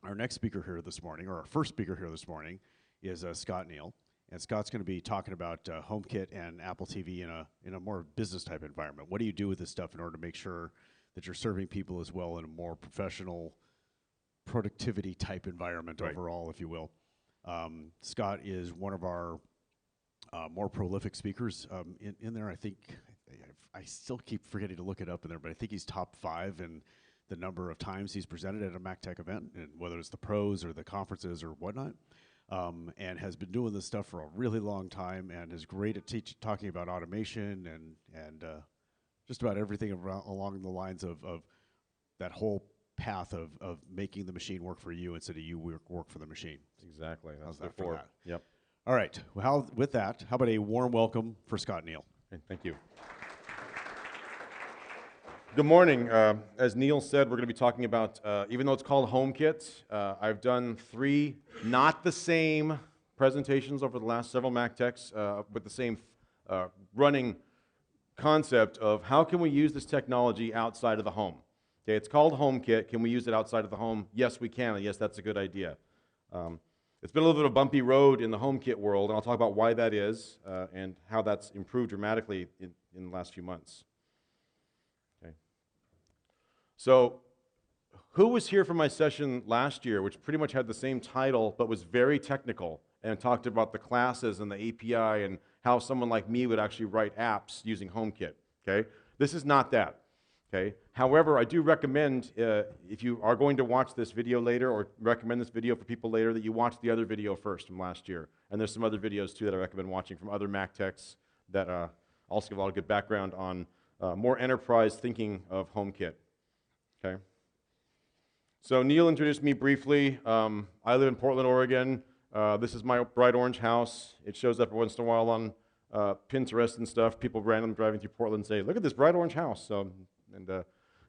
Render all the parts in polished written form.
our next speaker here this morning, or our first speaker here this morning, is Scott Neal. And Scott's going to be talking about HomeKit and Apple TV in a more business type environment. What do you do with this stuff in order to make sure that you're serving people as well in a more professional, productivity type environment overall, if you will? Scott is one of our more prolific speakers in there. I think I still keep forgetting to look it up in there, but I think he's top 5 in the number of times he's presented at a MacTech event, and whether it's the pros or the conferences or whatnot. And has been doing this stuff for a really long time, and is great at talking about automation and just about everything along the lines of that whole path of making the machine work for you instead of you work for the machine. Exactly. How's that for that? Yep. All right. Well, with that, how about a warm welcome for Scott Neal? Okay, thank you. Good morning. As Neil said, we're going to be talking about, even though it's called HomeKit, I've done 3 not the same presentations over the last several MacTechs with the same running concept of how can we use this technology outside of the home. Okay, it's called HomeKit. Can we use it outside of the home? Yes, we can. And yes, that's a good idea. It's been a little bit of a bumpy road in the HomeKit world, and I'll talk about why that is and how that's improved dramatically in the last few months. So, who was here for my session last year, which pretty much had the same title, but was very technical, and talked about the classes and the API and how someone like me would actually write apps using HomeKit, okay? This is not that, okay? However, I do recommend, if you are going to watch this video later, or recommend this video for people later, that you watch the other video first from last year. And there's some other videos, too, that I recommend watching from other MacTechs that also give a lot of good background on more enterprise thinking of HomeKit. Okay. So Neil introduced me briefly. I live in Portland, Oregon. This is my bright orange house. It shows up once in a while on Pinterest and stuff. People randomly driving through Portland say, "Look at this bright orange house." So,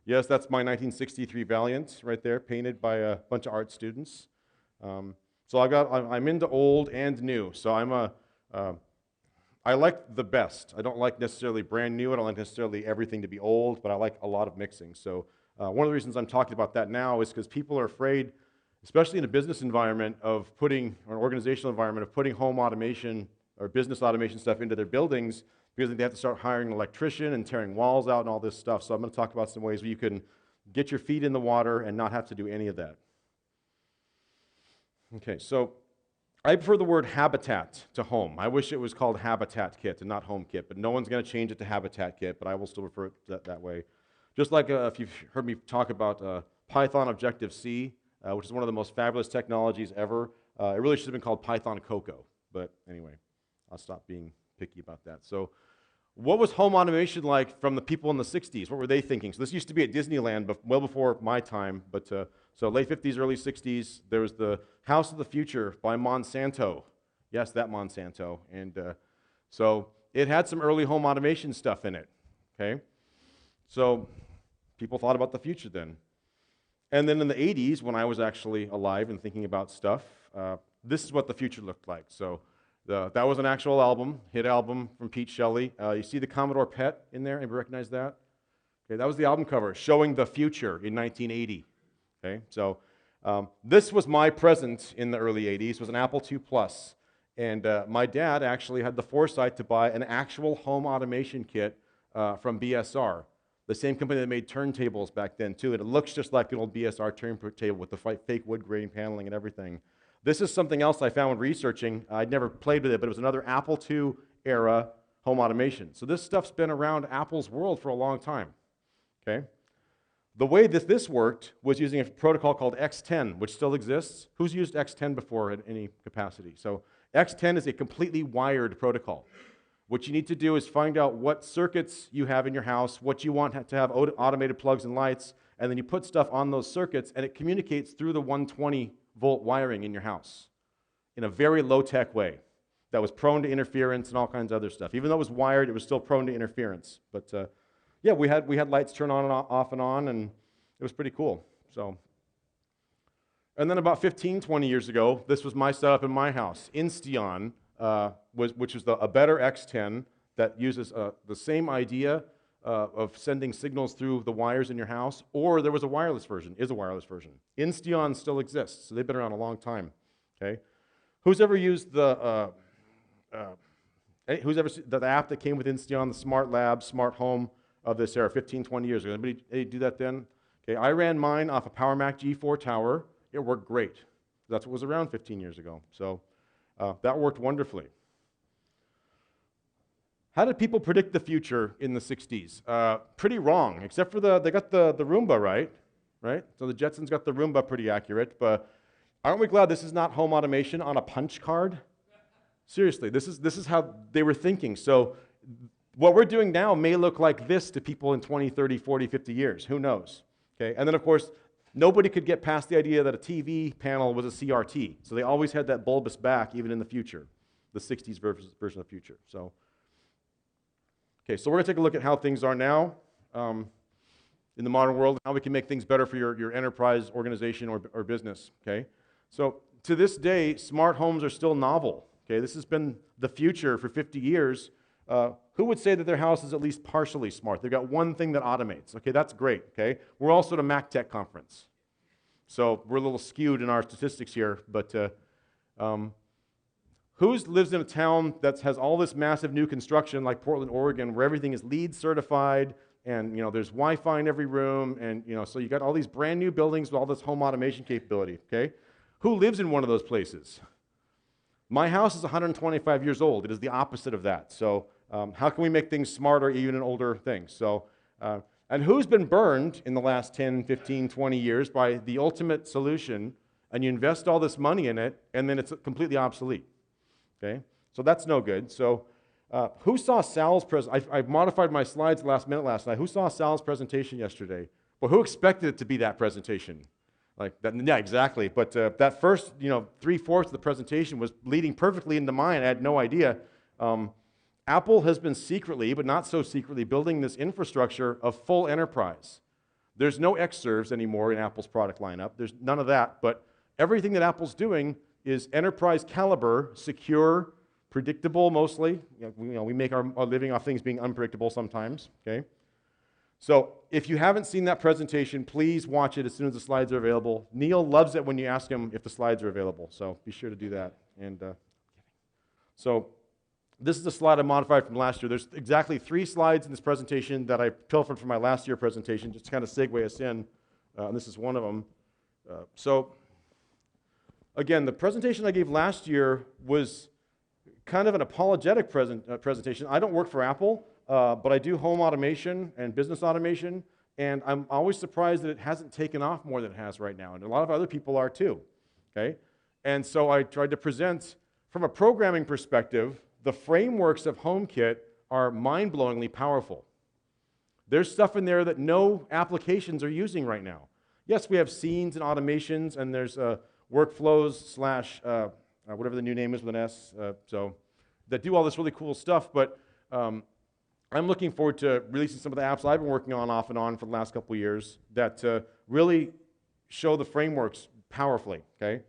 yes, that's my 1963 Valiant right there, painted by a bunch of art students. So I'm into old and new. So I like the best. I don't like necessarily brand new. I don't like necessarily everything to be old, but I like a lot of mixing. So. One of the reasons I'm talking about that now is because people are afraid, especially in a business environment or an organizational environment, of putting home automation or business automation stuff into their buildings because they have to start hiring an electrician and tearing walls out and all this stuff. So I'm going to talk about some ways where you can get your feet in the water and not have to do any of that. Okay, so I prefer the word habitat to home. I wish it was called Habitat Kit and not HomeKit, but no one's going to change it to Habitat Kit, but I will still refer it that way. Just like if you've heard me talk about Python Objective-C, which is one of the most fabulous technologies ever, it really should have been called Python Cocoa. But anyway, I'll stop being picky about that. So what was home automation like from the people in the 60s? What were they thinking? So this used to be at Disneyland well before my time. But so late 50s, early 60s, there was the House of the Future by Monsanto. Yes, that Monsanto. And so it had some early home automation stuff in it. Okay, so people thought about the future then. And then in the 80s, when I was actually alive and thinking about stuff, this is what the future looked like. So that was an actual album, hit album from Pete Shelley. You see the Commodore PET in there? Anybody recognize that? Okay, that was the album cover, showing the future in 1980. Okay, so this was my present in the early 80s. It was an Apple II Plus. And my dad actually had the foresight to buy an actual home automation kit from BSR. The same company that made turntables back then, too. And it looks just like an old BSR turntable with the fake wood grain paneling and everything. This is something else I found when researching. I'd never played with it, but it was another Apple II era home automation. So this stuff's been around Apple's world for a long time. Okay? The way that this worked was using a protocol called X10, which still exists. Who's used X10 before in any capacity? So X10 is a completely wired protocol. What you need to do is find out what circuits you have in your house, what you want to have automated plugs and lights, and then you put stuff on those circuits, and it communicates through the 120-volt wiring in your house in a very low-tech way that was prone to interference and all kinds of other stuff. Even though it was wired, it was still prone to interference. But yeah, we had lights turn on and off and on, and it was pretty cool. So, and then about 15, 20 years ago, this was my setup in my house. Insteon, which is a better X10 that uses the same idea of sending signals through the wires in your house, or there was a wireless version, is a wireless version. Insteon still exists, so they've been around a long time, okay? Who's ever used the app that came with Insteon, the Smart Lab, Smart Home of this era, 15, 20 years ago? Anybody do that then? Okay, I ran mine off a Power Mac G4 tower. It worked great. That's what was around 15 years ago. So that worked wonderfully. How did people predict the future in the 60s? Pretty wrong, except for they got the Roomba right? So the Jetsons got the Roomba pretty accurate, but aren't we glad this is not home automation on a punch card? Seriously, this is how they were thinking. So what we're doing now may look like this to people in 20, 30, 40, 50 years. Who knows? Okay? And then, of course, nobody could get past the idea that a TV panel was a CRT. So they always had that bulbous back even in the future, the 60s version of the future. So, okay, so we're going to take a look at how things are now in the modern world, how we can make things better for your enterprise, organization, or business. Okay? So to this day, smart homes are still novel. Okay? This has been the future for 50 years. Who would say that their house is at least partially smart? They've got one thing that automates. Okay, that's great. Okay, we're also at a MacTech Conference, so we're a little skewed in our statistics here. But who lives in a town that has all this massive new construction, like Portland, Oregon, where everything is LEED certified, and there's Wi-Fi in every room, and so you got all these brand new buildings with all this home automation capability. Okay, who lives in one of those places? My house is 125 years old. It is the opposite of that. So how can we make things smarter even in older things? So, and who's been burned in the last 10, 15, 20 years by the ultimate solution, and you invest all this money in it, and then it's completely obsolete? Okay, so that's no good. So who saw Sal's presentation? I modified my slides last night. Who saw Sal's presentation yesterday? Well, who expected it to be that presentation? Like that, yeah, exactly. But that first, 3/4 of the presentation was leading perfectly into mine. I had no idea. Apple has been secretly, but not so secretly, building this infrastructure of full enterprise. There's no Xserves anymore in Apple's product lineup. There's none of that. But everything that Apple's doing is enterprise caliber, secure, predictable mostly. We make our living off things being unpredictable sometimes. Okay. So if you haven't seen that presentation, please watch it as soon as the slides are available. Neal loves it when you ask him if the slides are available, so be sure to do that. And so this is a slide I modified from last year. There's exactly 3 slides in this presentation that I pilfered from my last year presentation, just to kind of segue us in. And this is one of them. So again, the presentation I gave last year was kind of an apologetic presentation. I don't work for Apple. But I do home automation and business automation, and I'm always surprised that it hasn't taken off more than it has right now, and a lot of other people are too, okay? And so I tried to present, from a programming perspective, the frameworks of HomeKit are mind-blowingly powerful. There's stuff in there that no applications are using right now. Yes, we have scenes and automations, and there's workflows slash, whatever the new name is with an S, so that do all this really cool stuff, but I'm looking forward to releasing some of the apps I've been working on off and on for the last couple of years that really show the frameworks powerfully, okay?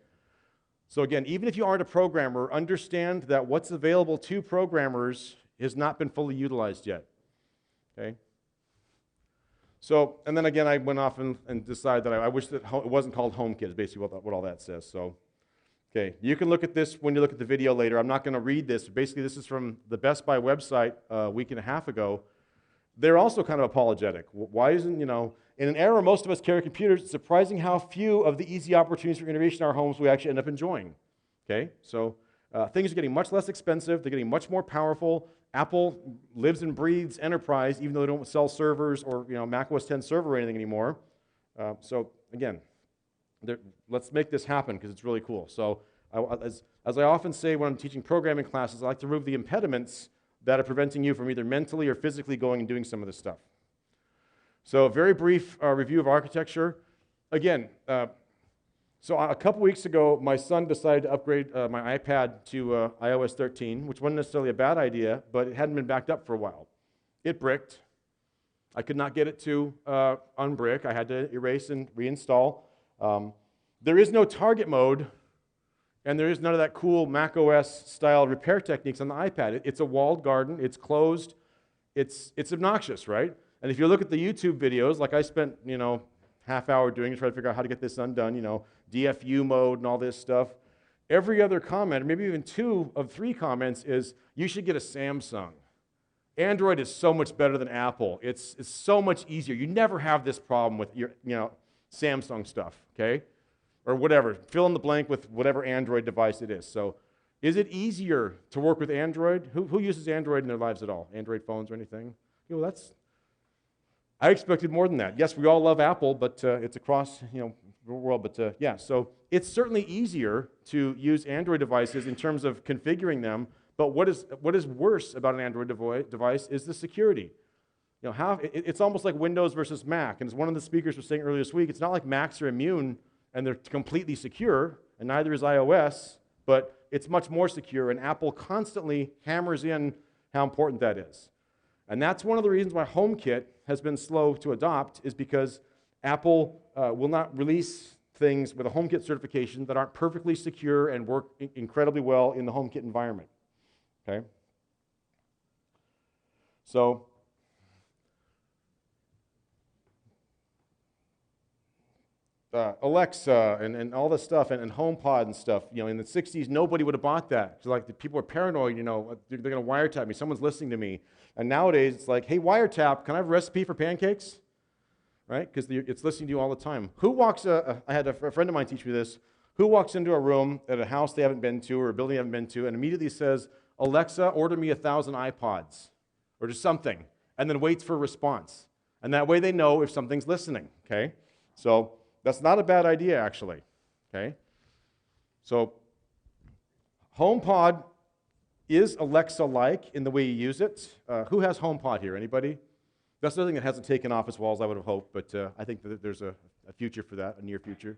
So again, even if you aren't a programmer, understand that what's available to programmers has not been fully utilized yet, okay? So, and then again, I went off and decided that I wish that it wasn't called HomeKit, is basically what all that says, so. Okay, you can look at this when you look at the video later. I'm not going to read this. Basically, this is from the Best Buy website a week and a half ago. They're also kind of apologetic. Why isn't, in an era where most of us carry computers, it's surprising how few of the easy opportunities for innovation in our homes we actually end up enjoying. Okay, so things are getting much less expensive. They're getting much more powerful. Apple lives and breathes enterprise, even though they don't sell servers or Mac OS X server or anything anymore. So again, let's make this happen because it's really cool. So as I often say when I'm teaching programming classes, I like to remove the impediments that are preventing you from either mentally or physically going and doing some of this stuff. So a very brief review of architecture. Again, so a couple weeks ago, my son decided to upgrade my iPad to iOS 13, which wasn't necessarily a bad idea, but it hadn't been backed up for a while. It bricked. I could not get it to unbrick. I had to erase and reinstall. There is no target mode, and there is none of that cool Mac OS style repair techniques on the iPad. It's a walled garden, it's closed, it's obnoxious, right? And if you look at the YouTube videos, like I spent, half hour doing to try to figure out how to get this undone, DFU mode and all this stuff. Every other comment, or maybe even 2 of 3 comments is, you should get a Samsung. Android is so much better than Apple. It's so much easier. You never have this problem with your, Samsung stuff, okay? Or whatever. Fill in the blank with whatever Android device it is. So is it easier to work with Android? Who uses Android in their lives at all? Android phones or anything? I expected more than that. Yes, we all love Apple, but it's across the world. But yeah, so it's certainly easier to use Android devices in terms of configuring them. But what is worse about an Android device is the security. It's almost like Windows versus Mac. And as one of the speakers was saying earlier this week, it's not like Macs are immune and they're completely secure, and neither is iOS, but it's much more secure, and Apple constantly hammers in how important that is. And that's one of the reasons why HomeKit has been slow to adopt, is because Apple will not release things with a HomeKit certification that aren't perfectly secure and work incredibly well in the HomeKit environment. Okay? So, Alexa and all this stuff and HomePod and stuff, in the 60s, nobody would have bought that. Like, the people are paranoid, they're going to wiretap me, someone's listening to me. And nowadays, it's like, hey, wiretap, can I have a recipe for pancakes? Right? Because it's listening to you all the time. I had a friend of mine teach me this. Who walks into a room at a house they haven't been to or a building they haven't been to and immediately says, Alexa, order me 1,000 iPods, or just something, and then waits for a response. And that way they know if something's listening, okay? So that's not a bad idea, actually, okay? So HomePod is Alexa-like in the way you use it. Who has HomePod here? Anybody? That's another thing that hasn't taken off as well as I would have hoped, but I think that there's a future for that, a near future.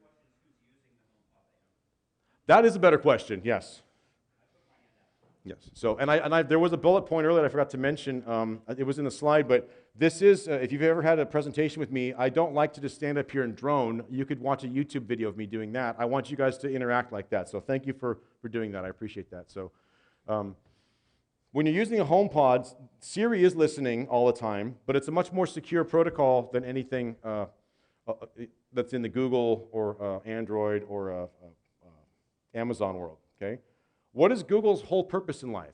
That is a better question, yes. Yes. So, there was a bullet point earlier that I forgot to mention. It was in the slide, but this is, if you've ever had a presentation with me, I don't like to just stand up here and drone. You could watch a YouTube video of me doing that. I want you guys to interact like that. So thank you for doing that. I appreciate that. So when you're using a HomePod, Siri is listening all the time, but it's a much more secure protocol than anything that's in the Google or Android or Amazon world, okay? What is Google's whole purpose in life?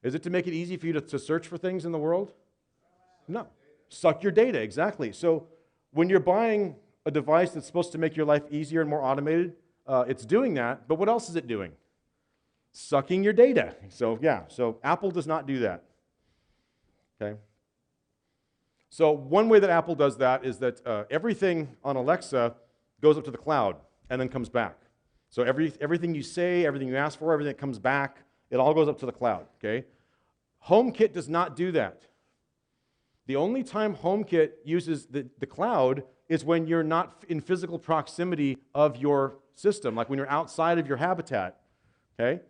Is it to make it easy for you to search for things in the world? No. Suck your data, exactly. So when you're buying a device that's supposed to make your life easier and more automated, it's doing that, but what else is it doing? Sucking your data. So yeah, so Apple does not do that. Okay? So one way that Apple does that is that everything on Alexa goes up to the cloud and then comes back. So everything you say, everything you ask for, everything that comes back, it all goes up to the cloud, okay? HomeKit does not do that. The only time HomeKit uses the cloud is when you're not in physical proximity of your system, like when you're outside of your habitat, okay?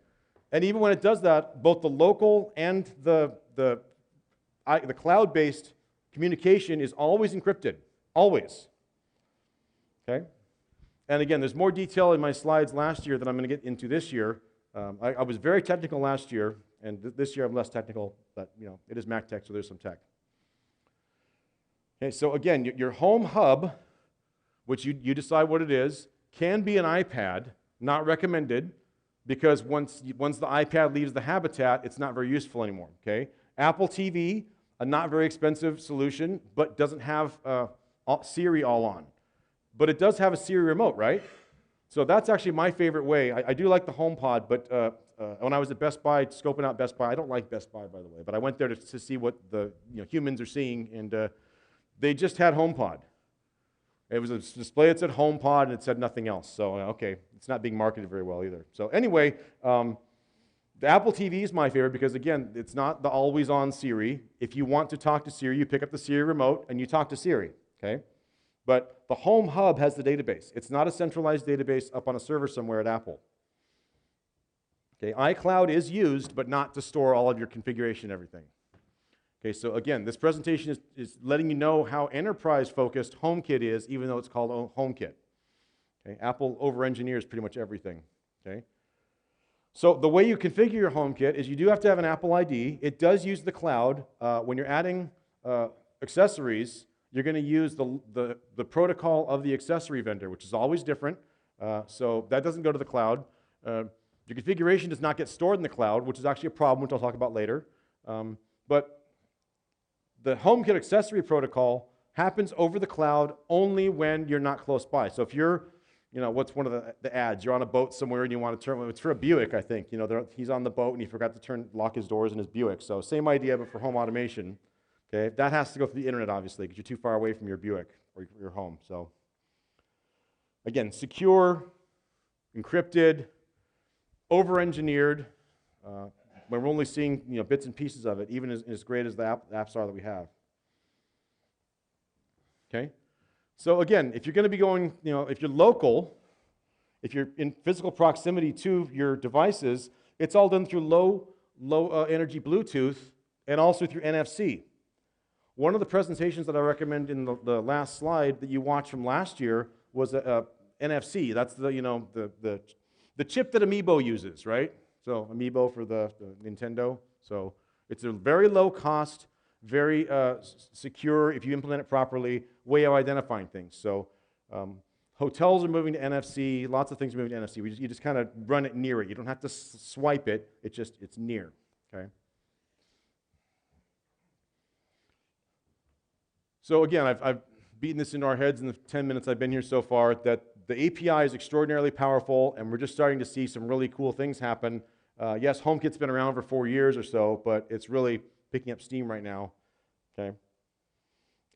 And even when it does that, both the local and the cloud-based communication is always encrypted, always, okay? And again, there's more detail in my slides last year that I'm going to get into this year. I was very technical last year, and this year I'm less technical, but it is MacTech, so there's some tech. Okay, so again, your HomeHub, which you decide what it is, can be an iPad, not recommended, because once the iPad leaves the habitat, it's not very useful anymore, okay? AppleTV, a not very expensive solution, but doesn't have Siri all on. But it does have a Siri remote, right? So that's actually my favorite way. I do like the HomePod, but when I was at Best Buy, scoping out Best Buy, I don't like Best Buy, by the way, but I went there to see what the humans are seeing, and they just had HomePod. It was a display that said HomePod, and it said nothing else. So, okay, it's not being marketed very well either. So anyway, the Apple TV is my favorite because, again, it's not the always-on Siri. If you want to talk to Siri, you pick up the Siri remote, and you talk to Siri, okay? But the HomeHub has the database. It's not a centralized database up on a server somewhere at Apple. Okay, iCloud is used, but not to store all of your configuration and everything. Okay, so again, this presentation is letting you know how enterprise-focused HomeKit is, even though it's called HomeKit. Okay, Apple over-engineers pretty much everything. Okay, so the way you configure your HomeKit is you do have to have an Apple ID. It does use the cloud. When you're adding accessories, you're going to use the protocol of the accessory vendor, which is always different. So that doesn't go to the cloud. Your configuration does not get stored in the cloud, which is actually a problem, which I'll talk about later. But the HomeKit accessory protocol happens over the cloud only when you're not close by. So if you're, what's one of the ads? You're on a boat somewhere and you want to turn, it's for a Buick, I think. He's on the boat and he forgot to lock his doors in his Buick. So same idea, but for home automation. Okay, that has to go through the internet, obviously, because you're too far away from your Buick or your home. So again, secure, encrypted, over-engineered. When we're only seeing bits and pieces of it, even as great as the apps are that we have. Okay, so again, if you're going to be going, if you're local, if you're in physical proximity to your devices, it's all done through low energy Bluetooth and also through NFC. One of the presentations that I recommend in the last slide that you watched from last year was NFC. That's the chip that Amiibo uses, right? So Amiibo for the Nintendo. So it's a very low cost, very secure, if you implement it properly, way of identifying things. So hotels are moving to NFC, lots of things are moving to NFC. You just kind of run it near it. You don't have to swipe it, it's near, okay? So again, I've beaten this into our heads in the 10 minutes I've been here so far, that the API is extraordinarily powerful, and we're just starting to see some really cool things happen. Yes, HomeKit's been around for 4 years or so, but it's really picking up steam right now. Okay.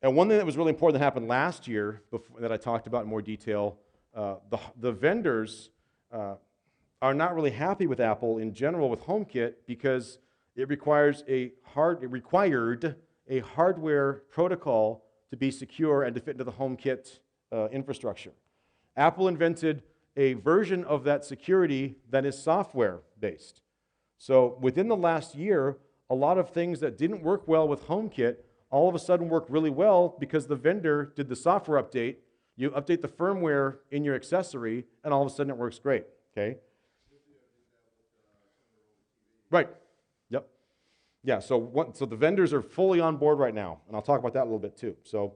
And one thing that was really important that happened last year, that I talked about in more detail, the vendors are not really happy with Apple in general with HomeKit because it required a hardware protocol to be secure and to fit into the HomeKit infrastructure. Apple invented a version of that security that is software-based. So within the last year, a lot of things that didn't work well with HomeKit all of a sudden work really well because the vendor did the software update. You update the firmware in your accessory, and all of a sudden it works great. Okay? Right. Yep. Yeah, so the vendors are fully on board right now, and I'll talk about that a little bit too. So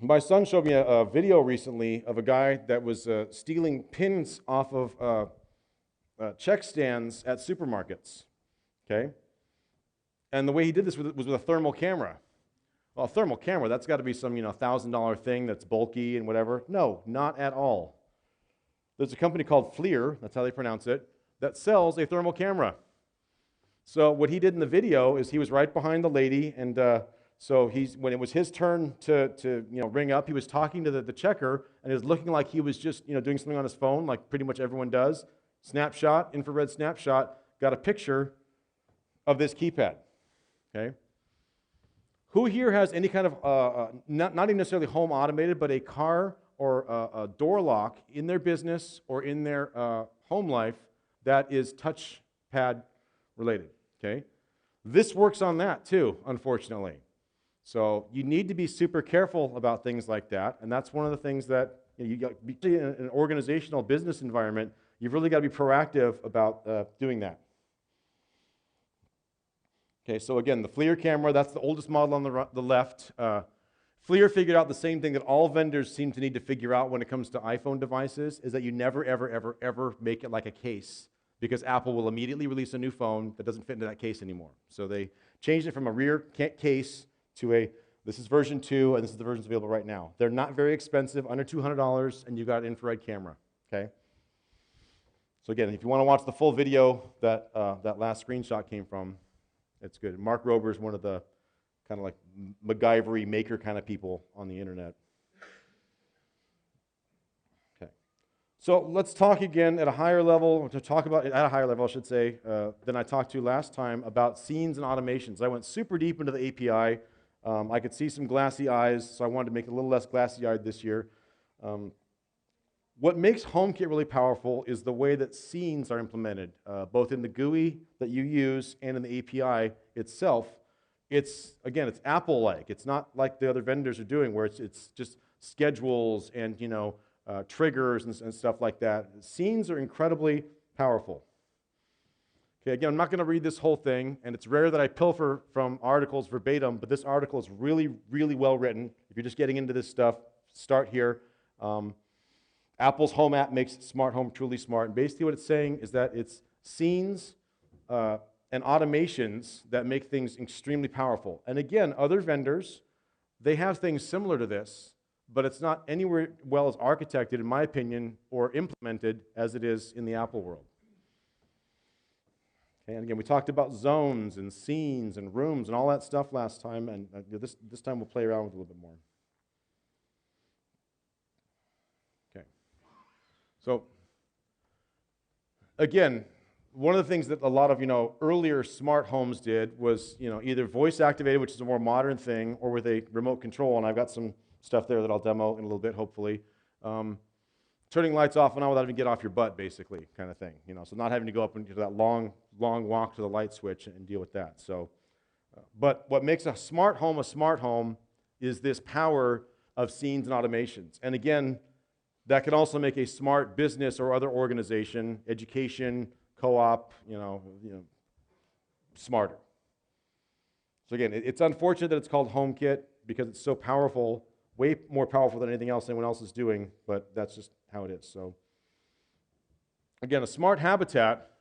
my son showed me a video recently of a guy that was stealing pins off of check stands at supermarkets, okay? And the way he did this was with a thermal camera. Well, a thermal camera, that's got to be some $1,000 thing that's bulky and whatever. No, not at all. There's a company called FLIR, that's how they pronounce it, that sells a thermal camera. So what he did in the video is he was right behind the lady, and so when it was his turn to ring up, he was talking to the checker, and it was looking like he was just doing something on his phone, like pretty much everyone does. Snapshot, infrared snapshot, got a picture of this keypad. Okay. Who here has any kind of not even necessarily home automated, but a car or a door lock in their business or in their home life that is touchpad related? Okay. This works on that too, unfortunately. So you need to be super careful about things like that, and that's one of the things that you got in an organizational business environment. You've really got to be proactive about doing that. Okay, so again, the FLIR camera, that's the oldest model on the left. FLIR figured out the same thing that all vendors seem to need to figure out when it comes to iPhone devices, is that you never, ever, ever, ever make it like a case, because Apple will immediately release a new phone that doesn't fit into that case anymore. So they changed it from a rear case to this is version 2, and this is the versions available right now. They're not very expensive, under $200, and you've got an infrared camera, okay? So again, if you want to watch the full video that that last screenshot came from, it's good. Mark Rober is one of the kind of like MacGyver-y maker kind of people on the internet. Okay. So let's talk again at a higher level, at a higher level, I should say, than I talked to last time about scenes and automations. I went super deep into the API. I could see some glassy eyes, so I wanted to make it a little less glassy-eyed this year. What makes HomeKit really powerful is the way that scenes are implemented, both in the GUI that you use and in the API itself. It's Apple-like. It's not like the other vendors are doing, where it's just schedules and triggers and stuff like that. Scenes are incredibly powerful. Okay, again, I'm not going to read this whole thing, and it's rare that I pilfer from articles verbatim, but this article is really, really well written. If you're just getting into this stuff, start here. Apple's Home app makes smart home truly smart, and basically what it's saying is that it's scenes and automations that make things extremely powerful. And again, other vendors, they have things similar to this, but it's not anywhere well as architected, in my opinion, or implemented as it is in the Apple world. Okay, and again, we talked about zones and scenes and rooms and all that stuff last time, and this time we'll play around with it a little bit more. Okay. So, again, one of the things that a lot of, earlier smart homes did was, either voice activated, which is a more modern thing, or with a remote control, and I've got some stuff there that I'll demo in a little bit, hopefully. Turning lights off and on without even get off your butt, basically, kind of thing. So not having to go up into that long walk to the light switch and deal with that. So, but what makes a smart home is this power of scenes and automations. And again, that can also make a smart business or other organization, education, co-op, smarter. So again, it's unfortunate that it's called HomeKit because it's so powerful, way more powerful than anything else anyone else is doing, but that's just how it is. So again, a smart habitat,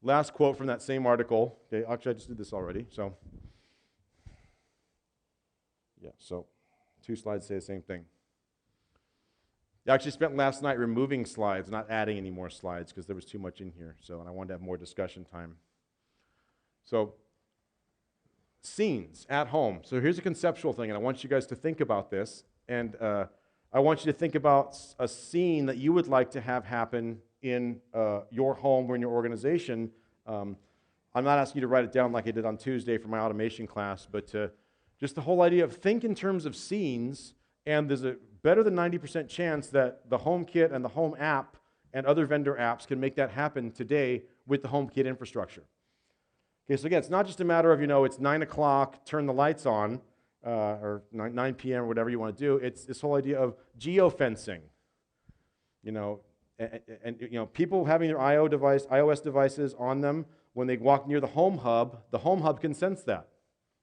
last quote from that same article. Okay, actually I just did this already, so yeah, so 2 slides say the same thing. I actually spent last night removing slides, not adding any more slides because there was too much in here, and I wanted to have more discussion time. So scenes at home. So here's a conceptual thing, and I want you guys to think about this. And I want you to think about a scene that you would like to have happen in your home or in your organization. I'm not asking you to write it down like I did on Tuesday for my automation class, but just the whole idea of think in terms of scenes, and there's a better than 90% chance that the HomeKit and the Home app and other vendor apps can make that happen today with the HomeKit infrastructure. Okay, so again, it's not just a matter of, it's 9 o'clock, turn the lights on, or 9 p.m. or whatever you want to do. It's this whole idea of geofencing, and people having their iOS devices on them, when they walk near the HomeHub can sense that,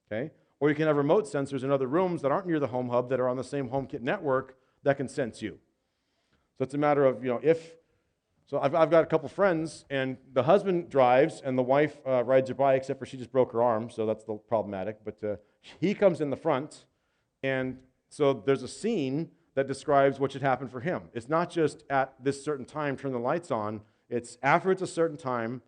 okay? Or you can have remote sensors in other rooms that aren't near the HomeHub that are on the same HomeKit network that can sense you. So it's a matter of, So I've got a couple friends, and the husband drives, and the wife rides her bike, except for she just broke her arm, so that's the problematic. But he comes in the front, and so there's a scene that describes what should happen for him. It's not just at this certain time, turn the lights on. It's after it's a certain time,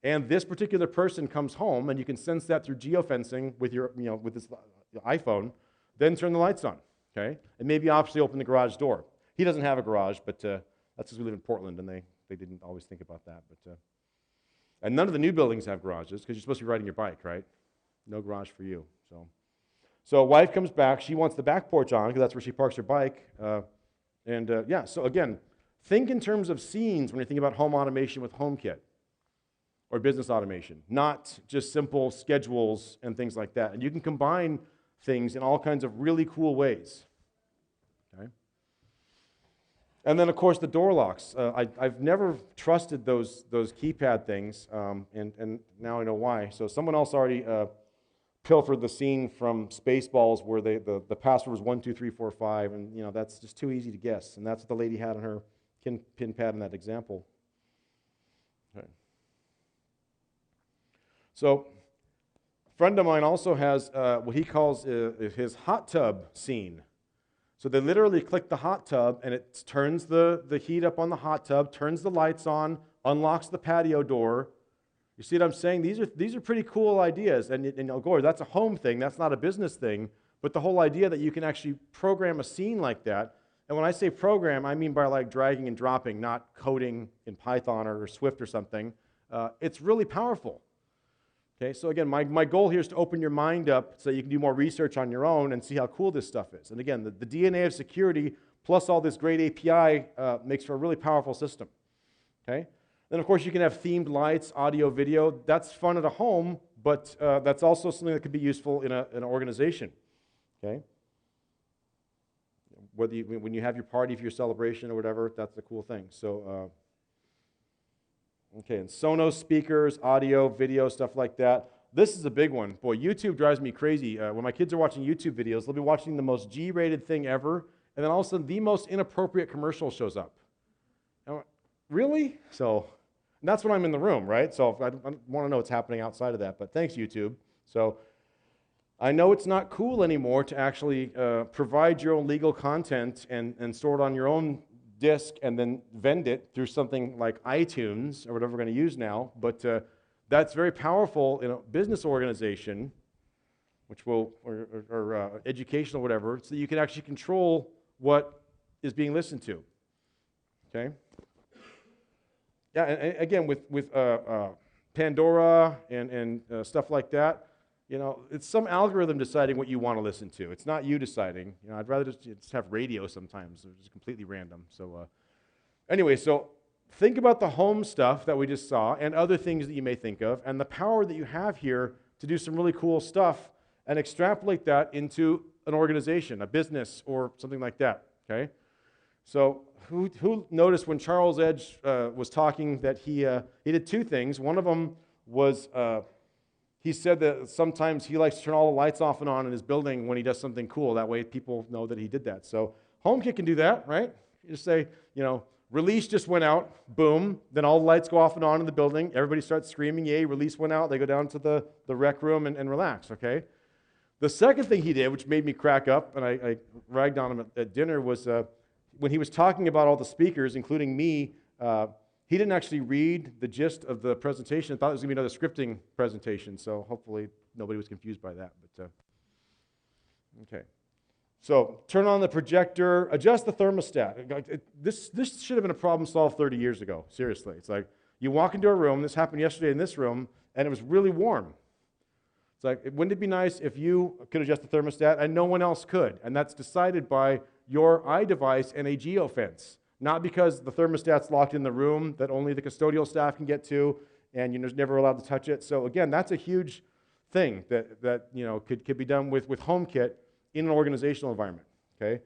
and this particular person comes home, and you can sense that through geofencing with your, with this iPhone. Then turn the lights on, okay? And maybe obviously open the garage door. He doesn't have a garage, but that's because we live in Portland, and they didn't always think about that. But and none of the new buildings have garages because you're supposed to be riding your bike, right? No garage for you. So wife comes back. She wants the back porch on because that's where she parks her bike. Yeah, so again, think in terms of scenes when you think about home automation with HomeKit or business automation, not just simple schedules and things like that. And you can combine things in all kinds of really cool ways. Okay? And then, of course, the door locks. I've never trusted those keypad things, and now I know why. So someone else already pilfered the scene from Spaceballs where the password was 12345, and that's just too easy to guess. And that's what the lady had on her pin pad in that example. Okay. So a friend of mine also has what he calls his hot tub scene. So they literally click the hot tub, and it turns the heat up on the hot tub, turns the lights on, unlocks the patio door. You see what I'm saying? These are pretty cool ideas. And Gore, that's a home thing. That's not a business thing. But the whole idea that you can actually program a scene like that, and when I say program, I mean by like dragging and dropping, not coding in Python or Swift or something. It's really powerful. Okay, so again, my goal here is to open your mind up so you can do more research on your own and see how cool this stuff is. And again, the DNA of security plus all this great API makes for a really powerful system. Okay, then of course you can have themed lights, audio, video. That's fun at a home, but that's also something that could be useful in an organization. Okay, when you have your party for your celebration or whatever, that's a cool thing. So Okay, and Sonos speakers, audio, video, stuff like that. This is a big one. Boy, YouTube drives me crazy. When my kids are watching YouTube videos, they'll be watching the most G-rated thing ever, and then all of a sudden the most inappropriate commercial shows up. Really? So that's when I'm in the room, right? So I want to know what's happening outside of that, but thanks, YouTube. So I know it's not cool anymore to actually provide your own legal content and store it on your own disk and then vend it through something like iTunes or whatever we're going to use now, but that's very powerful in a business organization, which will, or educational, whatever, so that you can actually control what is being listened to. Okay? Yeah, and again, with Pandora and stuff like that, you know, it's some algorithm deciding what you want to listen to. It's not you deciding. You know, I'd rather just have radio sometimes. It's completely random. So anyway, so think about the home stuff that we just saw and other things that you may think of and the power that you have here to do some really cool stuff and extrapolate that into an organization, a business, or something like that, okay? So who noticed when Charles Edge was talking that he did two things. One of them was he said that sometimes he likes to turn all the lights off and on in his building when he does something cool. That way people know that he did that. So HomeKit can do that, right? You just say, you know, release just went out, boom, then all the lights go off and on in the building. Everybody starts screaming, yay, release went out. They go down to the rec room and relax, okay? The second thing he did, which made me crack up, and I ragged on him at dinner, was when he was talking about all the speakers, including me, he didn't actually read the gist of the presentation. I thought it was going to be another scripting presentation, so hopefully nobody was confused by that. But okay. So turn on the projector, adjust the thermostat. This should have been a problem solved 30 years ago, seriously. It's like you walk into a room, this happened yesterday in this room, and it was really warm. It's like, wouldn't it be nice if you could adjust the thermostat and no one else could? And that's decided by your iDevice and a geofence. Not because the thermostat's locked in the room that only the custodial staff can get to and you're never allowed to touch it. So again, that's a huge thing that you know could be done with HomeKit in an organizational environment, okay?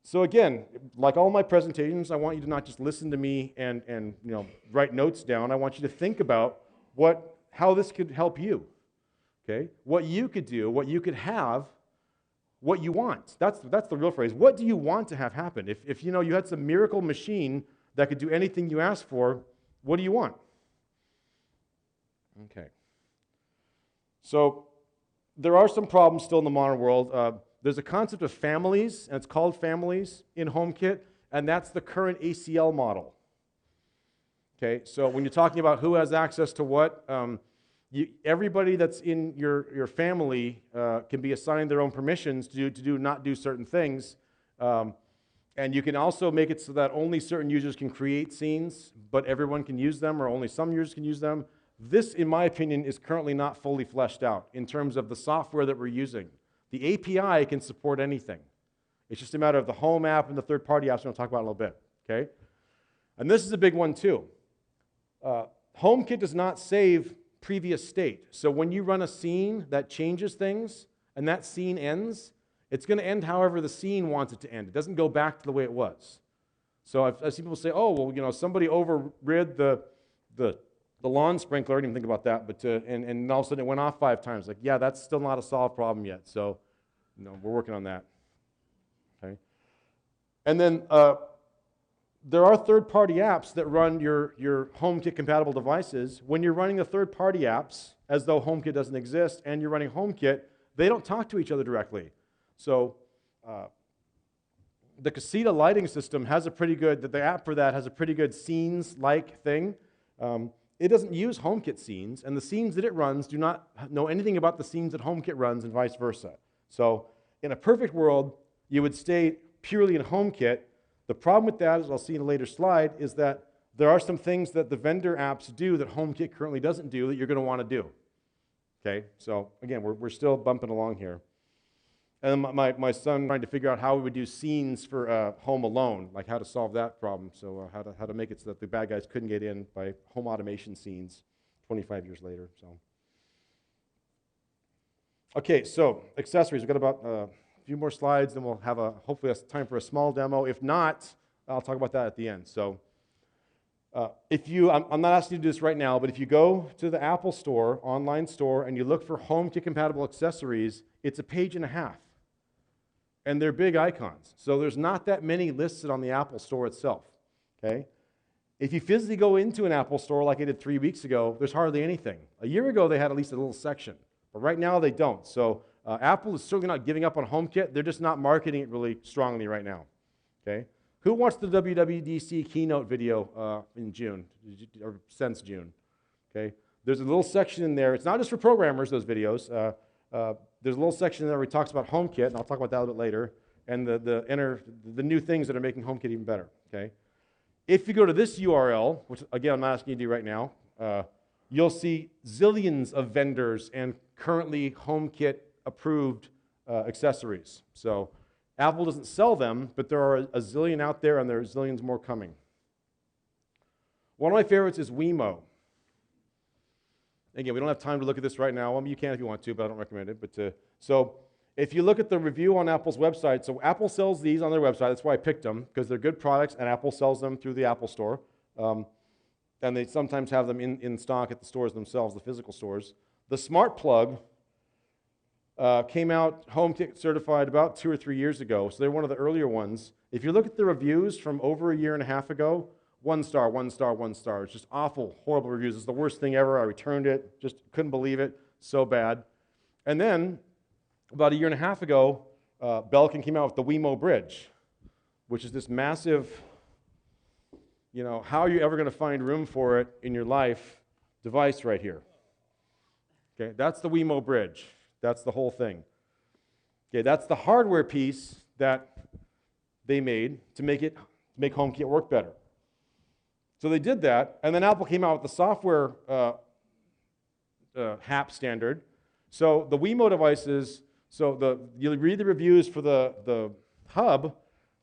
So again, like all my presentations, I want you to not just listen to me and you know write notes down. I want you to think about how this could help you, okay? What you could do, what you could have, what you want. That's the real phrase. What do you want to have happen? If you know you had some miracle machine that could do anything you asked for, what do you want? Okay. So there are some problems still in the modern world. There's a concept of families, and it's called families in HomeKit, and that's the current ACL model. Okay, so when you're talking about who has access to what, everybody that's in your family can be assigned their own permissions to not do certain things. And you can also make it so that only certain users can create scenes, but everyone can use them, or only some users can use them. This, in my opinion, is currently not fully fleshed out in terms of the software that we're using. The API can support anything. It's just a matter of the home app and the third-party apps we'll talk about in a little bit, okay? And this is a big one, too. HomeKit does not save previous state. So when you run a scene that changes things and that scene ends, it's going to end however the scene wants it to end. It doesn't go back to the way it was. So I've seen people say, oh, well, you know, somebody overrid the lawn sprinkler. I didn't even think about that, but and all of a sudden it went off 5 times. Like, yeah, that's still not a solved problem yet. So, you know, we're working on that. Okay. And then there are third-party apps that run your HomeKit-compatible devices. When you're running the third-party apps, as though HomeKit doesn't exist, and you're running HomeKit, they don't talk to each other directly. So the Casita lighting system has a pretty good, the app for that has a pretty good scenes-like thing. It doesn't use HomeKit scenes, and the scenes that it runs do not know anything about the scenes that HomeKit runs and vice versa. So in a perfect world, you would stay purely in HomeKit. The problem with that, as I'll see in a later slide, is that there are some things that the vendor apps do that HomeKit currently doesn't do that you're going to want to do. Okay, so again, we're still bumping along here. And my son trying to figure out how we would do scenes for Home Alone, like how to solve that problem. So how to make it so that the bad guys couldn't get in by home automation scenes 25 years later. So okay, so accessories. We've got about a few more slides, then we'll have hopefully time for a small demo. If not, I'll talk about that at the end. So I'm not asking you to do this right now, but if you go to the Apple Store, online store, and you look for HomeKit compatible accessories, it's a page and a half. And they're big icons. So there's not that many listed on the Apple Store itself. Okay? If you physically go into an Apple Store like I did 3 weeks ago, there's hardly anything. A year ago, they had at least a little section. But right now, they don't. So Apple is certainly not giving up on HomeKit. They're just not marketing it really strongly right now. Okay? Who watched the WWDC keynote video in June, or since June? Okay? There's a little section in there. It's not just for programmers, those videos. There's a little section there where he talks about HomeKit, and I'll talk about that a little bit later, and the new things that are making HomeKit even better. Okay? If you go to this URL, which again I'm not asking you to do right now, you'll see zillions of vendors and currently HomeKit approved accessories. So Apple doesn't sell them, but there are a zillion out there, and there are zillions more coming. One of my favorites is WeMo. Again, we don't have time to look at this right now. You can if you want to, but I don't recommend it. But so if you look at the review on Apple's website, so Apple sells these on their website. That's why I picked them, because they're good products, and Apple sells them through the Apple Store. And they sometimes have them in stock at the stores themselves, the physical stores. The Smart Plug came out HomeKit certified about 2 or 3 years ago, so they're one of the earlier ones. If you look at the reviews from over a year and a half ago, 1 star, 1 star, 1 star. It's just awful, horrible reviews. It's the worst thing ever. I returned it. Just couldn't believe it. So bad. And then, about a year and a half ago, Belkin came out with the WeMo Bridge, which is this massive, how are you ever going to find room for it in your life device right here. Okay, that's the WeMo Bridge. That's the whole thing. Okay, that's the hardware piece that they made to make HomeKit work better. So they did that, and then Apple came out with the software HAP standard. So the WeMo devices, you read the reviews for the hub,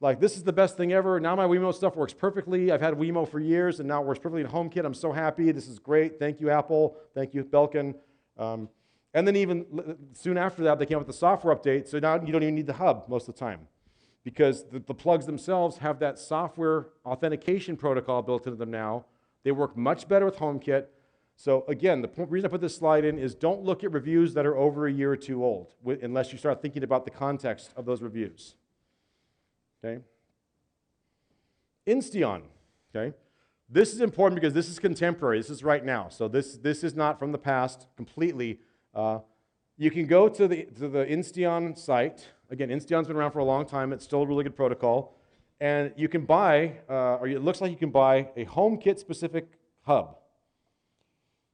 like, this is the best thing ever. Now my WeMo stuff works perfectly. I've had WeMo for years, and now it works perfectly in HomeKit. I'm so happy. This is great. Thank you, Apple. Thank you, Belkin. And then even soon after that, they came out with the software update, so now you don't even need the hub most of the time, because the plugs themselves have that software authentication protocol built into them now. They work much better with HomeKit. So again, the reason I put this slide in is don't look at reviews that are over a year or two old, unless you start thinking about the context of those reviews. Okay? Insteon. Okay? This is important because this is contemporary. This is right now. So this is not from the past completely. You can go to the Insteon site. Again, Insteon's been around for a long time. It's still a really good protocol. And you can buy, or it looks like you can buy a HomeKit-specific hub.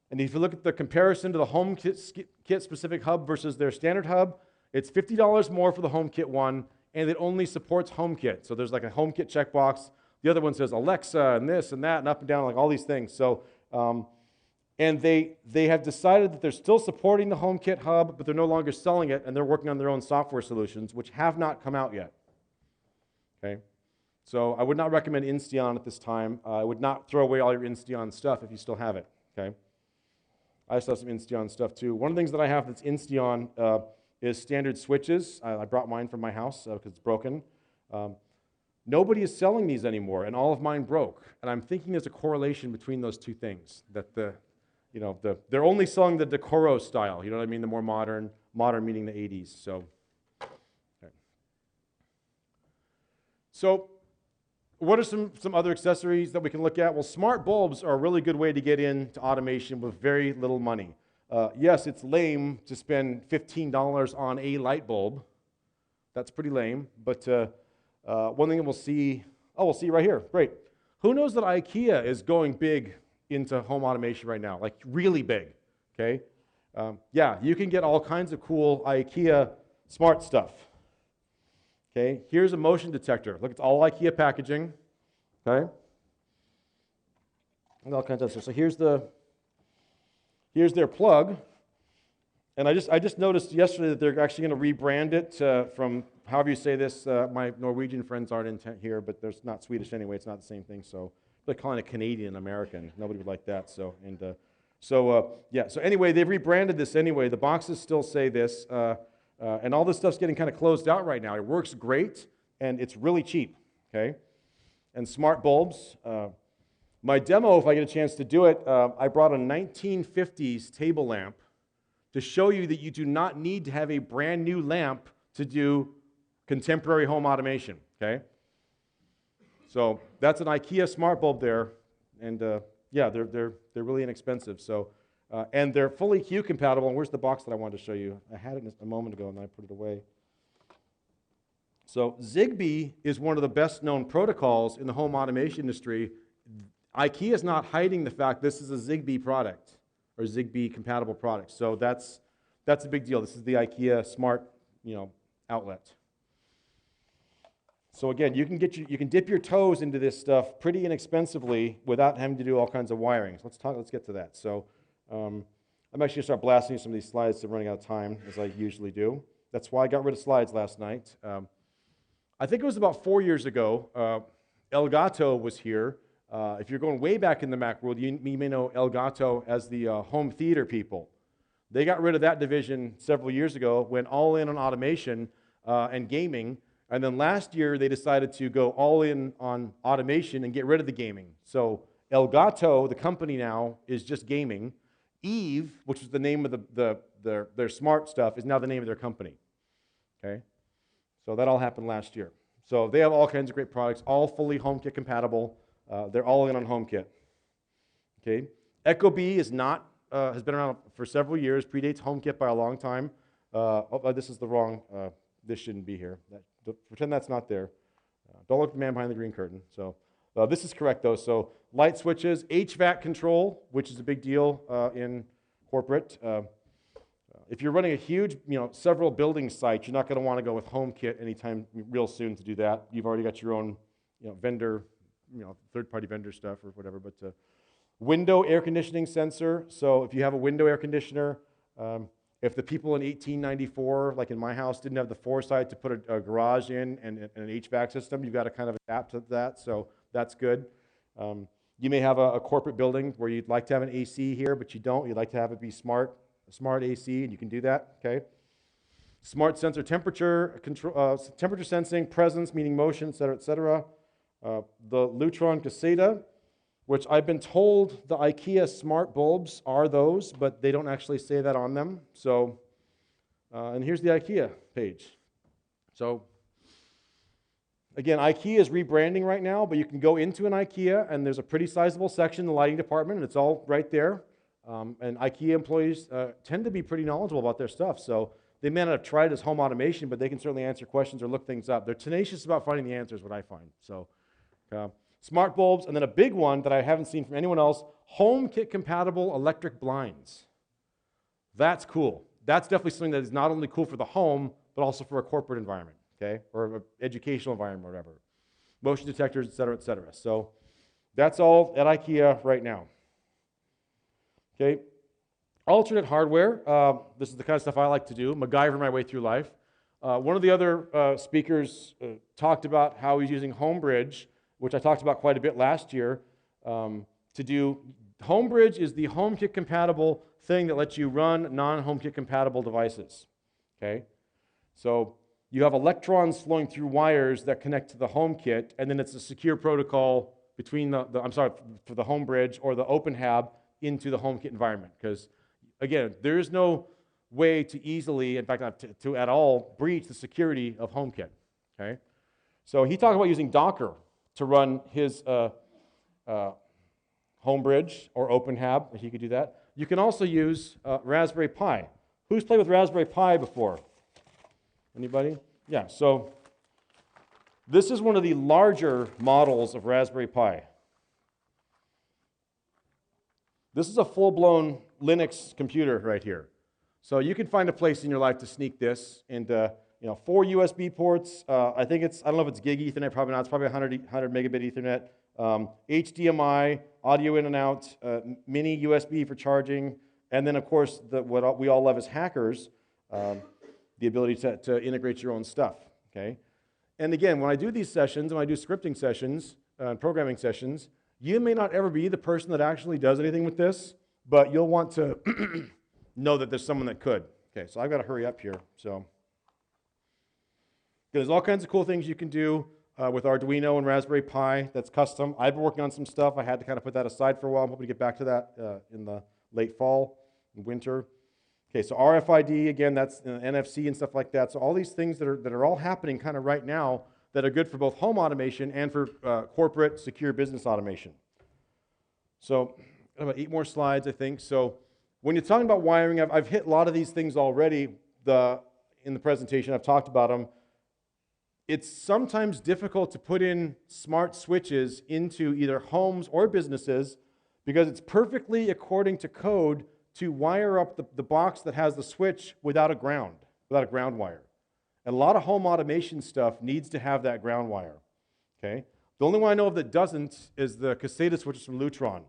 And if you look at the comparison to the HomeKit-specific hub versus their standard hub, it's $50 more for the HomeKit one, and it only supports HomeKit. So there's like a HomeKit checkbox. The other one says Alexa and this and that and up and down, like all these things. So, and they have decided that they're still supporting the HomeKit hub, but they're no longer selling it, and they're working on their own software solutions, which have not come out yet. Okay? So I would not recommend Insteon at this time. I would not throw away all your Insteon stuff if you still have it. Okay? I still have some Insteon stuff too. One of the things that I have that's Insteon is standard switches. I brought mine from my house because it's broken. Nobody is selling these anymore, and all of mine broke. And I'm thinking there's a correlation between those two things, that they're only selling the Decoro style, you know what I mean, the more modern meaning the 80s. So, okay. So what are some other accessories that we can look at? Well, smart bulbs are a really good way to get into automation with very little money. Yes, it's lame to spend $15 on a light bulb. That's pretty lame, but one thing we'll see right here, great. Who knows that IKEA is going big into home automation right now, like really big, okay? Yeah, you can get all kinds of cool IKEA smart stuff. Okay, here's a motion detector. Look, it's all IKEA packaging, okay? And all kinds of stuff. So here's their plug. And I just noticed yesterday that they're actually going to rebrand it from, however you say this, my Norwegian friends aren't in here, but they're not Swedish anyway, it's not the same thing, so they're calling it Canadian American. Nobody would like that, so anyway, they've rebranded this anyway. The boxes still say this, and all this stuff's getting kind of closed out right now. It works great, and it's really cheap, okay? And smart bulbs, My demo, if I get a chance to do it, I brought a 1950s table lamp to show you that you do not need to have a brand new lamp to do contemporary home automation, okay? So that's an IKEA smart bulb there, and yeah, they're really inexpensive. So, and they're fully Q compatible. And where's the box that I wanted to show you? I had it a moment ago, and then I put it away. So Zigbee is one of the best known protocols in the home automation industry. IKEA is not hiding the fact this is a Zigbee product or Zigbee compatible product. So that's a big deal. This is the IKEA smart, outlet. So again, you can dip your toes into this stuff pretty inexpensively without having to do all kinds of wirings. Let's get to that. So I'm actually going to start blasting you some of these slides. I'm running out of time, as I usually do. That's why I got rid of slides last night. I think it was about 4 years ago. Elgato was here. If you're going way back in the Mac world, you may know Elgato as the home theater people. They got rid of that division several years ago, went all in on automation and gaming, and then last year they decided to go all in on automation and get rid of the gaming. So Elgato, the company now, is just gaming. Eve, which was the name of their smart stuff, is now the name of their company. Okay? So that all happened last year. So they have all kinds of great products, all fully HomeKit compatible. They're all in on HomeKit. Okay? ecobee is not, has been around for several years, predates HomeKit by a long time. This is the wrong, this shouldn't be here. Pretend that's not there. Don't look at the man behind the green curtain. So this is correct though. So light switches, HVAC control, which is a big deal in corporate. If you're running a huge, several building sites, you're not going to want to go with HomeKit anytime real soon to do that. You've already got your own, vendor, third-party vendor stuff or whatever. But window air conditioning sensor. So if you have a window air conditioner, if the people in 1894, like in my house, didn't have the foresight to put a garage in and an HVAC system, you've got to kind of adapt to that. So that's good. You may have a corporate building where you'd like to have an AC here, but you don't. You'd like to have it be smart AC, and you can do that. Okay. Smart sensor temperature control, temperature sensing, presence, meaning motion, et cetera, et cetera. The Lutron Caseta, which I've been told the IKEA smart bulbs are those, but they don't actually say that on them. So, and here's the IKEA page. So, again, IKEA is rebranding right now, but you can go into an IKEA, and there's a pretty sizable section in the lighting department, and it's all right there. And IKEA employees tend to be pretty knowledgeable about their stuff. So they may not have tried it as home automation, but they can certainly answer questions or look things up. They're tenacious about finding the answers, what I find. So smart bulbs, and then a big one that I haven't seen from anyone else, HomeKit compatible electric blinds. That's cool. That's definitely something that is not only cool for the home, but also for a corporate environment, okay, or an educational environment or whatever. Motion detectors, et cetera, et cetera. So that's all at IKEA right now. Okay, alternate hardware. This is the kind of stuff I like to do, MacGyver my way through life. One of the other speakers talked about how he's using HomeBridge, which I talked about quite a bit last year, to do. HomeBridge is the HomeKit compatible thing that lets you run non-HomeKit compatible devices. Okay, so you have electrons flowing through wires that connect to the HomeKit, and then it's a secure protocol between for the HomeBridge or the OpenHab into the HomeKit environment, because again, there is no way to easily, in fact, not to at all, breach the security of HomeKit. Okay, so he talked about using Docker to run his HomeBridge or OpenHab, if you could do that. You can also use Raspberry Pi. Who's played with Raspberry Pi before? Anybody? Yeah. So this is one of the larger models of Raspberry Pi. This is a full-blown Linux computer right here. So you can find a place in your life to sneak this, and 4 USB ports. I don't know if it's gig Ethernet, probably not. It's probably 100 megabit Ethernet. HDMI, audio in and out, mini USB for charging, and then of course what we all love as hackers, the ability to integrate your own stuff. Okay, and again, when I do these sessions, when I do scripting sessions, programming sessions, you may not ever be the person that actually does anything with this, but you'll want to know that there's someone that could. Okay, so I've got to hurry up here. So there's all kinds of cool things you can do. with Arduino and Raspberry Pi that's custom. I've been working on some stuff. I had to kind of put that aside for a while. I'm hoping to get back to that in the late fall and winter. Okay, so RFID, again, that's NFC and stuff like that. So all these things that are all happening kind of right now that are good for both home automation and for corporate secure business automation. So about 8 more slides, I think. So when you're talking about wiring, I've hit a lot of these things already in the presentation. I've talked about them. It's sometimes difficult to put in smart switches into either homes or businesses because it's perfectly according to code to wire up the box that has the switch without a ground wire. And a lot of home automation stuff needs to have that ground wire. Okay? The only one I know of that doesn't is the Caseta switches from Lutron,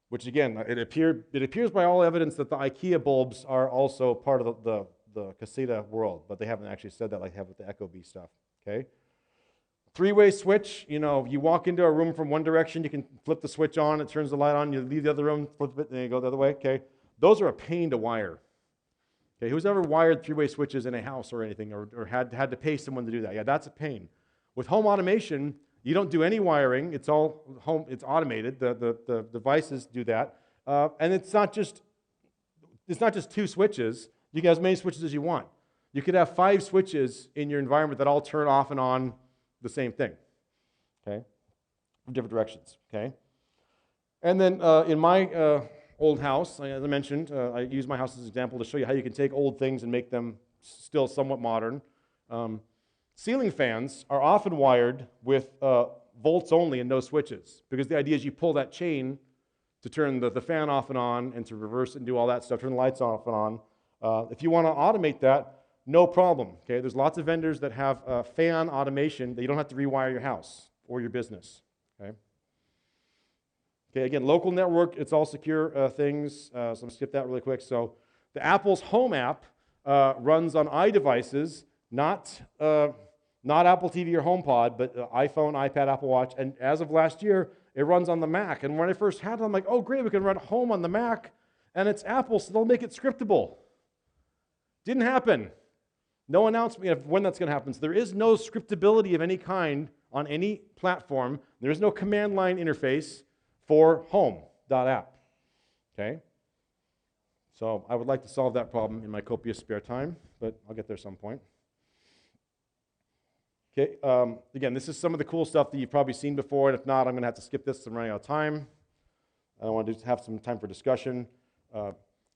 which again, it appears by all evidence that the IKEA bulbs are also part of the Caseta world, but they haven't actually said that like they have with the Ecobee stuff. Okay? 3-way switch, you walk into a room from one direction, you can flip the switch on, it turns the light on, you leave the other room, flip it, and you go the other way, okay? Those are a pain to wire. Okay, who's ever wired 3-way switches in a house or anything, or had to pay someone to do that? Yeah, that's a pain. With home automation, you don't do any wiring, it's all home, it's automated, the devices do that, and it's not just 2 switches, you can have as many switches as you want. You could have 5 switches in your environment that all turn off and on the same thing, okay, from different directions, okay? And then in my old house, as I mentioned, I use my house as an example to show you how you can take old things and make them still somewhat modern. Ceiling fans are often wired with volts only and no switches, because the idea is you pull that chain to turn the fan off and on and to reverse it and do all that stuff, turn the lights off and on. If you want to automate that, no problem, okay? There's lots of vendors that have fan automation that you don't have to rewire your house or your business, okay? Okay, again, local network, it's all secure things, so I'm going to skip that really quick. So the Apple's Home app runs on iDevices, not Apple TV or HomePod, but iPhone, iPad, Apple Watch, and as of last year, it runs on the Mac. And when I first had it, I'm like, oh great, we can run Home on the Mac, and it's Apple, so they'll make it scriptable. Didn't happen. No announcement of when that's going to happen. So there is no scriptability of any kind on any platform. There is no command line interface for home.app. Okay? So I would like to solve that problem in my copious spare time, but I'll get there some point. Okay, again, this is some of the cool stuff that you've probably seen before, and if not, I'm going to have to skip this. I'm running out of time. I want to have some time for discussion.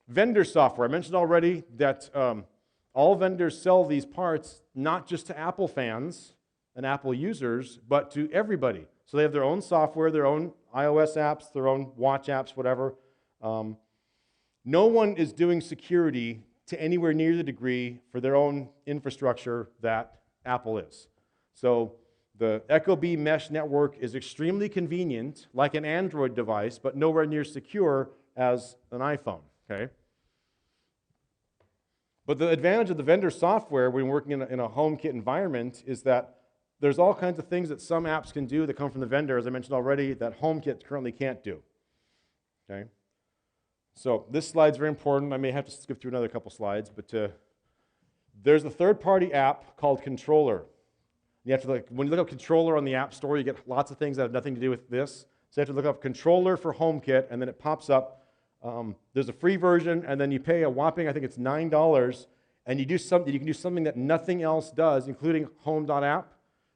Vendor software. I mentioned already that all vendors sell these parts not just to Apple fans and Apple users, but to everybody. So they have their own software, their own iOS apps, their own watch apps, whatever. No one is doing security to anywhere near the degree for their own infrastructure that Apple is. So the Ecobee mesh network is extremely convenient, like an Android device, but nowhere near secure as an iPhone, okay? But the advantage of the vendor software when working in a HomeKit environment is that there's all kinds of things that some apps can do that come from the vendor, as I mentioned already, that HomeKit currently can't do. Okay? So this slide's very important. I may have to skip through another couple slides, but there's a third-party app called Controller. You have to when you look up Controller on the App Store, you get lots of things that have nothing to do with this. So you have to look up Controller for HomeKit, and then it pops up. There's a free version, and then you pay a whopping, I think it's $9, and you can do something that nothing else does, including home.app,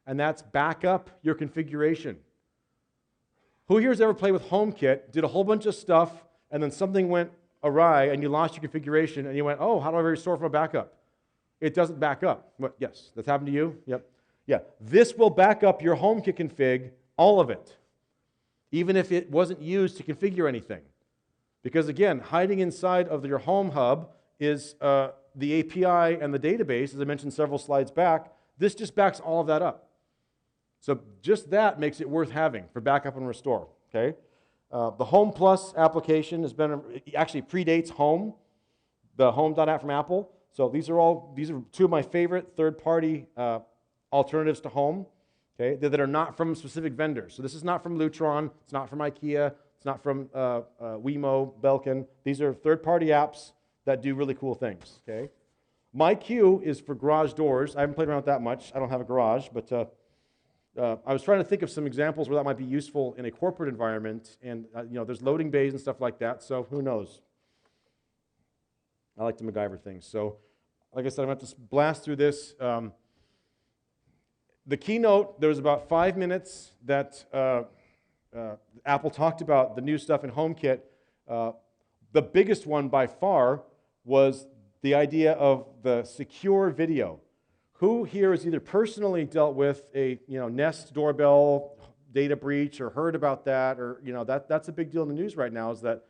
and that's back up your configuration. Who here has ever played with HomeKit, did a whole bunch of stuff, and then something went awry, and you lost your configuration, and you went, oh, how do I restore from a backup? It doesn't back up. What, yes, that's happened to you? Yep. Yeah, this will back up your HomeKit config, all of it, even if it wasn't used to configure anything. Because again, hiding inside of your HomeHub is the API and the database, as I mentioned several slides back. This just backs all of that up. So just that makes it worth having for backup and restore, okay? The Home Plus application actually predates Home, the Home.app from Apple. So these are 2 of my favorite third-party alternatives to Home, okay, that are not from specific vendors. So this is not from Lutron, it's not from IKEA, it's not from WeMo, Belkin. These are third-party apps that do really cool things, okay? My Q is for garage doors. I haven't played around with that much. I don't have a garage, but I was trying to think of some examples where that might be useful in a corporate environment, and there's loading bays and stuff like that, so who knows? I like to MacGyver things. So, like I said, I'm going to have to blast through this. The keynote, there was about 5 minutes that Apple talked about the new stuff in HomeKit. The biggest one by far was the idea of the secure video. Who here has either personally dealt with a Nest doorbell data breach or heard about that, or that's a big deal in the news right now, is that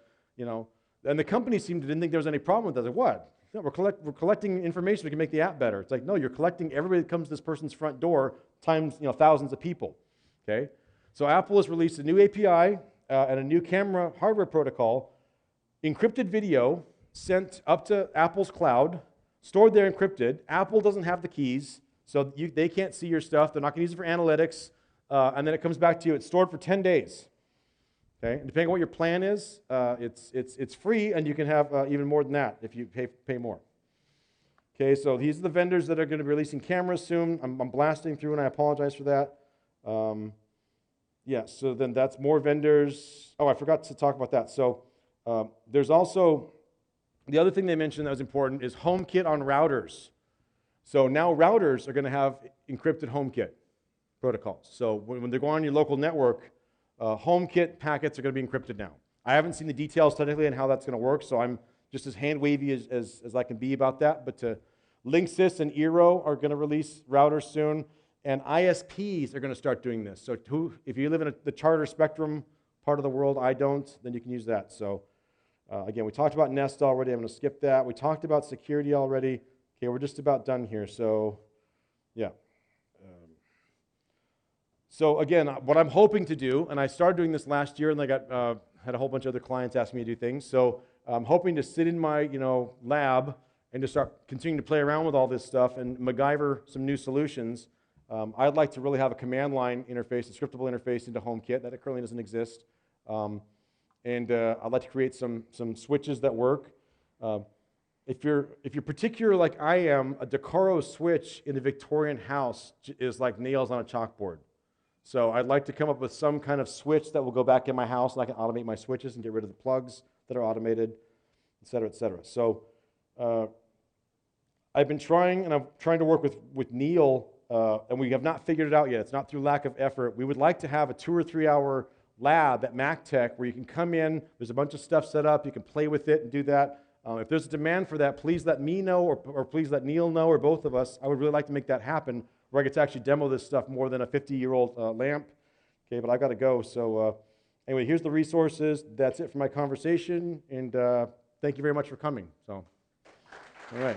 and the company didn't think there was any problem with that. Like, what? No, we're collecting information, we can make the app better. It's like, no, you're collecting everybody that comes to this person's front door times thousands of people. Okay? So Apple has released a new API and a new camera hardware protocol, encrypted video sent up to Apple's cloud, stored there encrypted. Apple doesn't have the keys, so they can't see your stuff. They're not going to use it for analytics. And then it comes back to you. It's stored for 10 days. Okay? And depending on what your plan is, it's free, and you can have even more than that if you pay more. Okay, so these are the vendors that are going to be releasing cameras soon. I'm blasting through, and I apologize for that. Yeah, so then that's more vendors. Oh, I forgot to talk about that. So there's also, the other thing they mentioned that was important is HomeKit on routers. So now routers are going to have encrypted HomeKit protocols. So when they go on your local network, HomeKit packets are going to be encrypted now. I haven't seen the details technically on how that's going to work, so I'm just as hand-wavy as I can be about that. But Linksys and Eero are going to release routers soon, and ISPs are going to start doing this. So if you live in the Charter Spectrum part of the world, I don't, then you can use that. So again, we talked about Nest already. I'm going to skip that. We talked about security already. Okay, we're just about done here. So yeah. So again, what I'm hoping to do, and I started doing this last year, and I had a whole bunch of other clients ask me to do things. So I'm hoping to sit in my lab and to start continuing to play around with all this stuff and MacGyver some new solutions. I'd like to really have a command line interface, a scriptable interface into HomeKit that currently doesn't exist. And I'd like to create some switches that work. If you're particular like I am, a Decaro switch in the Victorian house is like nails on a chalkboard. So I'd like to come up with some kind of switch that will go back in my house, and I can automate my switches and get rid of the plugs that are automated, et cetera, et cetera. So I've been trying, and I'm trying to work with Neal, and we have not figured it out yet. It's not through lack of effort. We would like to have a 2 or 3 hour lab at MacTech where you can come in, there's a bunch of stuff set up, you can play with it and do that. If there's a demand for that, please let me know, or please let Neal know, or both of us. I would really like to make that happen, where I get to actually demo this stuff more than a 50-year-old lamp. Okay, but I got to go. So anyway, here's the resources. That's it for my conversation, and thank you very much for coming. So, all right.